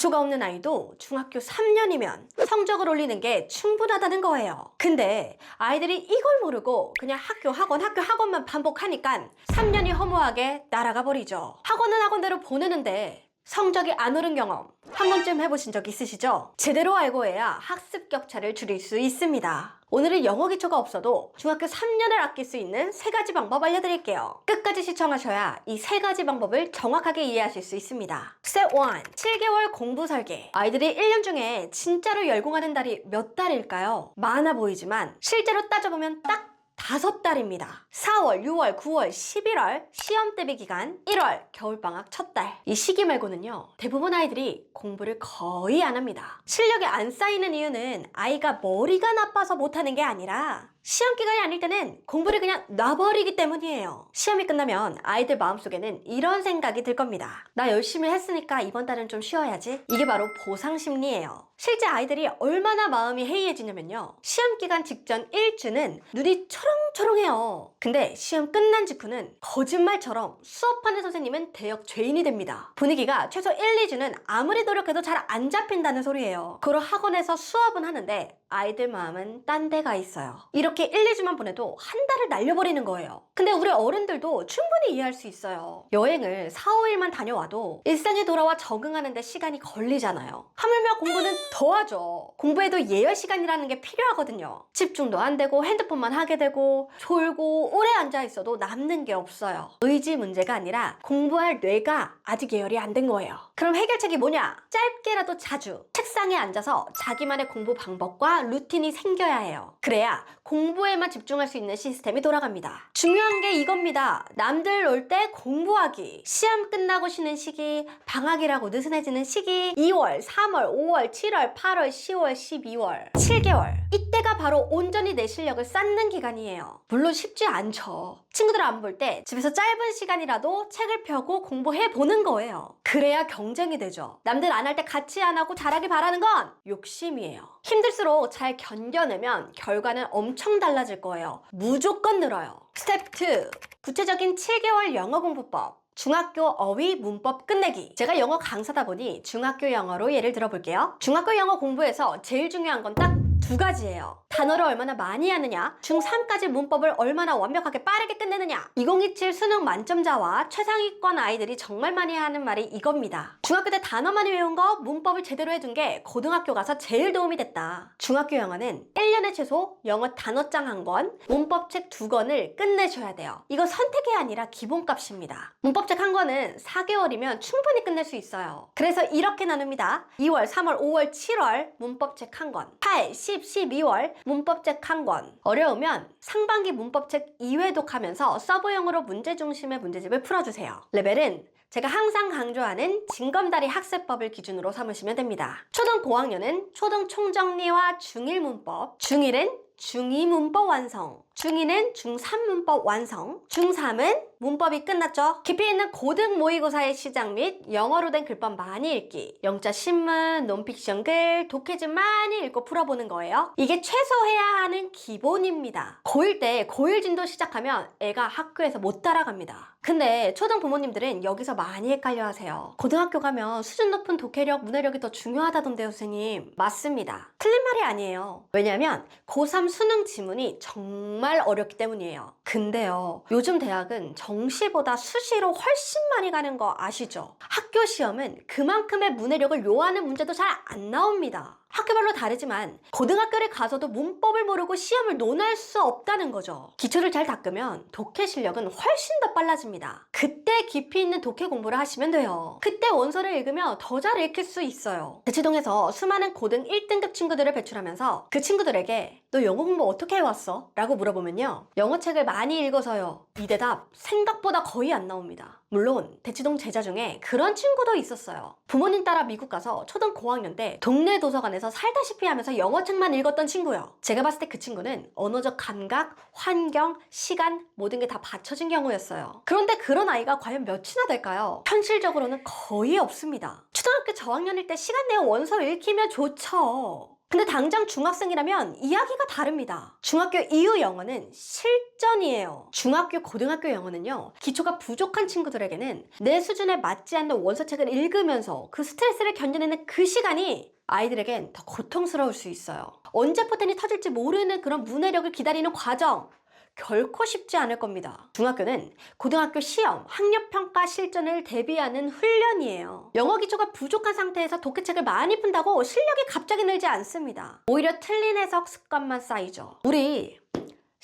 기초가 없는 아이도 중학교 3년이면 성적을 올리는 게 충분하다는 거예요. 근데 아이들이 이걸 모르고 그냥 학교 학원만 반복하니까 3년이 허무하게 날아가 버리죠. 학원은 학원대로 보내는데 성적이 안 오른 경험 한 번쯤 해보신 적 있으시죠? 제대로 알고 해야 학습 격차를 줄일 수 있습니다. 오늘은 영어 기초가 없어도 중학교 3년을 아낄 수 있는 3가지 방법 알려드릴게요. 끝까지 시청하셔야 이 3가지 방법을 정확하게 이해하실 수 있습니다. 스텝 1. 7개월 공부 설계. 아이들이 1년 중에 진짜로 열공하는 달이 몇 달일까요? 많아 보이지만 실제로 따져보면 딱 5달입니다. 4월, 6월, 9월, 11월 시험 대비 기간, 1월 겨울방학 첫 달. 이 시기 말고는요 대부분 아이들이 공부를 거의 안 합니다. 실력이 안 쌓이는 이유는 아이가 머리가 나빠서 못하는 게 아니라 시험 기간이 아닐 때는 공부를 그냥 놔버리기 때문이에요. 시험이 끝나면 아이들 마음속에는 이런 생각이 들 겁니다. 나 열심히 했으니까 이번 달은 좀 쉬어야지. 이게 바로 보상 심리예요. 실제 아이들이 얼마나 마음이 해이해지냐면요, 시험 기간 직전 1주는 눈이 초롱초롱해요. 근데 시험 끝난 직후는 거짓말처럼 수업하는 선생님은 대역 죄인이 됩니다. 분위기가 최소 1, 2주는 아무리 노력해도 잘 안 잡힌다는 소리예요. 그러 학원에서 수업은 하는데 아이들 마음은 딴 데가 있어요. 이렇게 1, 2주만 보내도 한 달을 날려버리는 거예요. 근데 우리 어른들도 충분히 이해할 수 있어요. 여행을 4, 5일만 다녀와도 일상에 돌아와 적응하는데 시간이 걸리잖아요. 하물며 공부는 더 하죠. 공부에도 예열 시간이라는 게 필요하거든요. 집중도 안 되고 핸드폰만 하게 되고 졸고 오래 앉아있어도 남는 게 없어요. 의지 문제가 아니라 공부할 뇌가 아직 예열이 안 된 거예요. 그럼 해결책이 뭐냐? 짧게라도 자주 책상에 앉아서 자기만의 공부 방법과 루틴이 생겨야 해요. 그래야 공부에만 집중할 수 있는 시스템이 돌아갑니다. 중요한 게 이겁니다. 남들 놀 때 공부하기, 시험 끝나고 쉬는 시기, 방학이라고 느슨해지는 시기, 2월, 3월, 5월, 7월, 8월, 10월, 12월, 7개월. 이때가 바로 온전히 내 실력을 쌓는 기간이에요. 물론 쉽지 않죠. 친구들 안 볼 때 집에서 짧은 시간이라도 책을 펴고 공부해 보는 거예요. 그래야 경쟁이 되죠. 남들 안 할 때 같이 안 하고 잘하길 바라는 건 욕심이에요. 힘들수록 잘 견뎌내면 결과는 엄청 달라질 거예요. 무조건 늘어요. 스텝 2. 구체적인 7개월 영어 공부법. 중학교 어휘 문법 끝내기. 제가 영어 강사다 보니 중학교 영어로 예를 들어볼게요. 중학교 영어 공부에서 제일 중요한 건 딱 2가지예요. 단어를 얼마나 많이 하느냐, 중3까지 문법을 얼마나 완벽하게 빠르게 끝내느냐. 2027 수능 만점자와 최상위권 아이들이 정말 많이 하는 말이 이겁니다. 중학교 때 단어 많이 외운 거, 문법을 제대로 해둔 게 고등학교 가서 제일 도움이 됐다. 중학교 영어는 1년에 최소 영어 단어장 1권, 문법책 2권을 끝내셔야 돼요. 이거 선택이 아니라 기본값입니다. 문법책 1권은 4개월이면 충분히 끝낼 수 있어요. 그래서 이렇게 나눕니다. 2월, 3월, 5월, 7월 문법책 1권, 8, 10, 12월 문법책 1권. 어려우면 상반기 문법책 2회독 하면서 서브형으로 문제 중심의 문제집을 풀어주세요. 레벨은 제가 항상 강조하는 징검다리 학습법을 기준으로 삼으시면 됩니다. 초등 고학년은 초등 총정리와 중1 문법, 중1은 중2 문법 완성, 중2는 중3 문법 완성, 중3은 문법이 끝났죠. 깊이 있는 고등 모의고사의 시작 및 영어로 된 글법 많이 읽기, 영자 신문, 논픽션 글, 독해집 많이 읽고 풀어보는 거예요. 이게 최소 해야 하는 기본입니다. 고1 때 고일 진도 시작하면 애가 학교에서 못 따라갑니다. 근데 초등 부모님들은 여기서 많이 헷갈려 하세요. 고등학교 가면 수준 높은 독해력, 문해력이 더 중요하다던데요, 선생님. 맞습니다. 틀린 말이 아니에요. 왜냐면 고3 수능 지문이 정말 어렵기 때문이에요. 근데요, 요즘 대학은 정시보다 수시로 훨씬 많이 가는 거 아시죠? 학교 시험은 그만큼의 문해력을 요하는 문제도 잘 안 나옵니다. 학교별로 다르지만 고등학교를 가서도 문법을 모르고 시험을 논할 수 없다는 거죠. 기초를 잘 닦으면 독해 실력은 훨씬 더 빨라집니다. 그때 깊이 있는 독해 공부를 하시면 돼요. 그때 원서를 읽으면 더 잘 읽힐 수 있어요. 대치동에서 수많은 고등 1등급 친구들을 배출하면서 그 친구들에게 너 영어 공부 어떻게 해왔어? 라고 물어보면요, 영어책을 많이 읽어서요. 이 대답 생각보다 거의 안 나옵니다. 물론 대치동 제자 중에 그런 친구도 있었어요. 부모님 따라 미국 가서 초등 고학년 때 동네 도서관에서 살다시피 하면서 영어책만 읽었던 친구요. 제가 봤을 때 그 친구는 언어적 감각, 환경, 시간 모든 게 다 받쳐진 경우였어요. 그런데 그런 아이가 과연 몇이나 될까요? 현실적으로는 거의 없습니다. 초등학교 저학년일 때 시간 내어 원서 읽히면 좋죠. 근데 당장 중학생이라면 이야기가 다릅니다. 중학교 이후 영어는 실전이에요. 중학교, 고등학교 영어는요, 기초가 부족한 친구들에게는 내 수준에 맞지 않는 원서책을 읽으면서 그 스트레스를 견뎌내는 그 시간이 아이들에겐 더 고통스러울 수 있어요. 언제 포텐이 터질지 모르는 그런 문해력을 기다리는 과정, 결코 쉽지 않을 겁니다. 중학교는 고등학교 시험, 학력평가 실전을 대비하는 훈련이에요. 영어 기초가 부족한 상태에서 독해책을 많이 푼다고 실력이 갑자기 늘지 않습니다. 오히려 틀린 해석 습관만 쌓이죠. 우리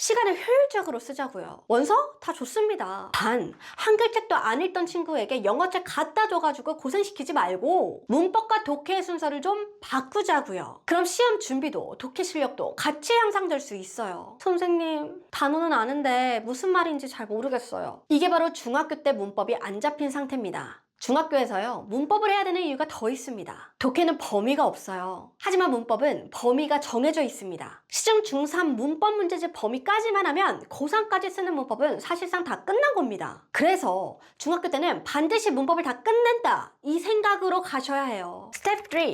시간을 효율적으로 쓰자고요. 원서 다 좋습니다. 단, 한 글책도 안 읽던 친구에게 영어책 갖다 줘가지고 고생시키지 말고 문법과 독해의 순서를 좀 바꾸자고요. 그럼 시험 준비도 독해 실력도 같이 향상될 수 있어요. 선생님, 단어는 아는데 무슨 말인지 잘 모르겠어요. 이게 바로 중학교 때 문법이 안 잡힌 상태입니다. 중학교에서요, 문법을 해야 되는 이유가 더 있습니다. 독해는 범위가 없어요. 하지만 문법은 범위가 정해져 있습니다. 시중 중3 문법 문제집 범위까지만 하면 고3까지 쓰는 문법은 사실상 다 끝난 겁니다. 그래서 중학교 때는 반드시 문법을 다 끝낸다, 이 생각으로 가셔야 해요. 스텝 3.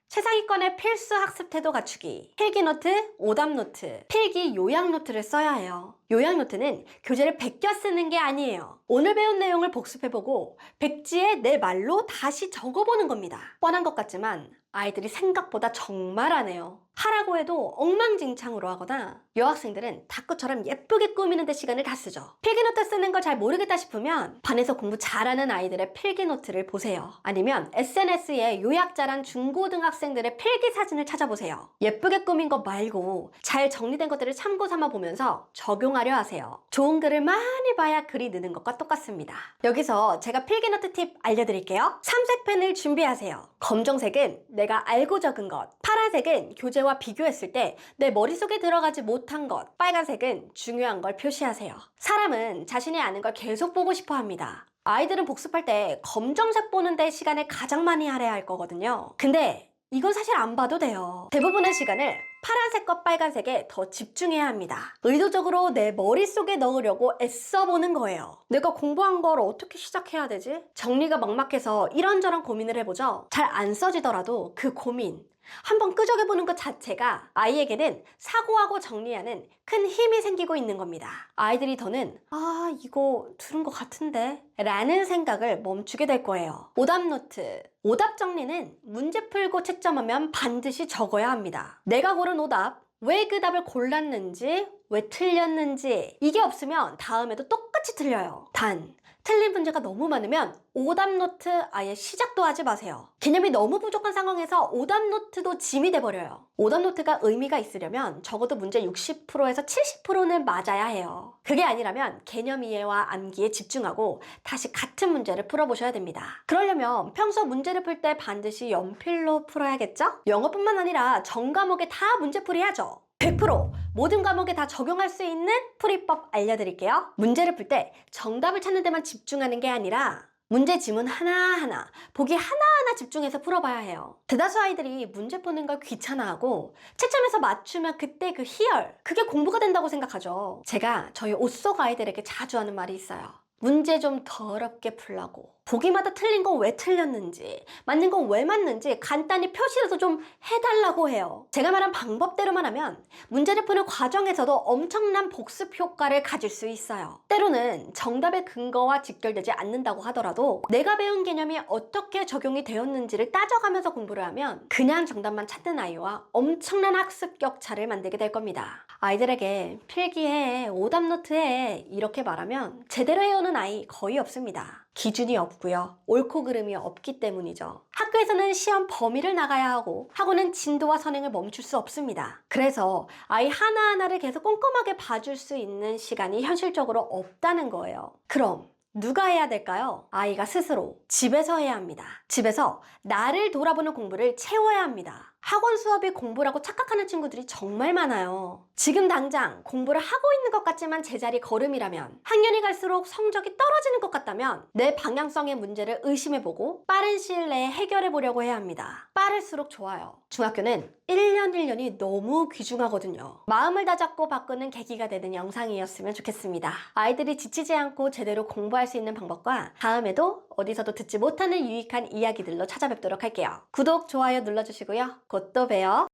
최상위권의 필수 학습 태도 갖추기. 필기노트, 오답노트, 필기 요약노트를 써야 해요. 요약노트는 교재를 베껴 쓰는 게 아니에요. 오늘 배운 내용을 복습해보고 백지에 내 말로 다시 적어보는 겁니다. 뻔한 것 같지만 아이들이 생각보다 정말 안 해요. 하라고 해도 엉망진창으로 하거나 여학생들은 다꾸처럼 예쁘게 꾸미는 데 시간을 다 쓰죠. 필기노트 쓰는 걸 잘 모르겠다 싶으면 반에서 공부 잘하는 아이들의 필기노트를 보세요. 아니면 SNS에 요약 잘한 중고등학생들의 필기 사진을 찾아보세요. 예쁘게 꾸민 것 말고 잘 정리된 것들을 참고 삼아 보면서 적용하려 하세요. 좋은 글을 많이 봐야 글이 느는 것과 똑같습니다. 여기서 제가 필기노트 팁 알려드릴게요. 삼색 펜을 준비하세요. 검정색은 내가 알고 적은 것, 파란색은 교재와 비교했을 때 내 머릿속에 들어가지 못한 것, 빨간색은 중요한 걸 표시하세요. 사람은 자신이 아는 걸 계속 보고 싶어 합니다. 아이들은 복습할 때 검정색 보는데 시간을 가장 많이 할애할 할 거거든요. 근데 이건 사실 안 봐도 돼요. 대부분의 시간을 파란색과 빨간색에 더 집중해야 합니다. 의도적으로 내 머릿속에 넣으려고 애써 보는 거예요. 내가 공부한 걸 어떻게 시작해야 되지? 정리가 막막해서 이런저런 고민을 해보죠. 잘 안 써지더라도 그 고민 한번 끄적여보는 것 자체가 아이에게는 사고하고 정리하는 큰 힘이 생기고 있는 겁니다. 아이들이 더는 이거 들은 것 같은데 라는 생각을 멈추게 될 거예요. 오답노트. 오답 정리는 문제 풀고 채점하면 반드시 적어야 합니다. 내가 고른 오답, 왜 그 답을 골랐는지, 왜 틀렸는지, 이게 없으면 다음에도 똑같이 틀려요. 단, 틀린 문제가 너무 많으면 오답노트 아예 시작도 하지 마세요. 개념이 너무 부족한 상황에서 오답노트도 짐이 돼버려요. 오답노트가 의미가 있으려면 적어도 문제 60%에서 70%는 맞아야 해요. 그게 아니라면 개념 이해와 암기에 집중하고 다시 같은 문제를 풀어보셔야 됩니다. 그러려면 평소 문제를 풀 때 반드시 연필로 풀어야겠죠? 영어뿐만 아니라 전 과목에 다 문제풀이 하죠. 100% 모든 과목에 다 적용할 수 있는 풀이법 알려드릴게요. 문제를 풀 때 정답을 찾는 데만 집중하는 게 아니라 문제 지문 하나하나, 보기 하나하나 집중해서 풀어봐야 해요. 대다수 아이들이 문제 푸는 걸 귀찮아하고 채점해서 맞추면 그때 그 희열, 그게 공부가 된다고 생각하죠. 제가 저희 옷 속 아이들에게 자주 하는 말이 있어요. 문제 좀 더럽게 풀라고. 보기마다 틀린 건 왜 틀렸는지, 맞는 건 왜 맞는지 간단히 표시라도 좀 해달라고 해요. 제가 말한 방법대로만 하면 문제를 푸는 과정에서도 엄청난 복습 효과를 가질 수 있어요. 때로는 정답의 근거와 직결되지 않는다고 하더라도 내가 배운 개념이 어떻게 적용이 되었는지를 따져가면서 공부를 하면 그냥 정답만 찾는 아이와 엄청난 학습 격차를 만들게 될 겁니다. 아이들에게 필기해, 오답노트해 이렇게 말하면 제대로 해오는 아이 거의 없습니다. 기준이 없고요. 옳고 그름이 없기 때문이죠. 학교에서는 시험 범위를 나가야 하고 학원은 진도와 선행을 멈출 수 없습니다. 그래서 아이 하나하나를 계속 꼼꼼하게 봐줄 수 있는 시간이 현실적으로 없다는 거예요. 그럼 누가 해야 될까요? 아이가 스스로 집에서 해야 합니다. 집에서 나를 돌아보는 공부를 채워야 합니다. 학원 수업이 공부라고 착각하는 친구들이 정말 많아요. 지금 당장 공부를 하고 있는 것 같지만 제자리 걸음이라면, 학년이 갈수록 성적이 떨어지는 것 같다면 내 방향성의 문제를 의심해보고 빠른 시일 내에 해결해보려고 해야 합니다. 빠를수록 좋아요. 중학교는 1년 1년이 너무 귀중하거든요. 마음을 다잡고 바꾸는 계기가 되는 영상이었으면 좋겠습니다. 아이들이 지치지 않고 제대로 공부할 수 있는 방법과 다음에도 어디서도 듣지 못하는 유익한 이야기들로 찾아뵙도록 할게요. 구독, 좋아요 눌러주시고요. 곧 또 봬요.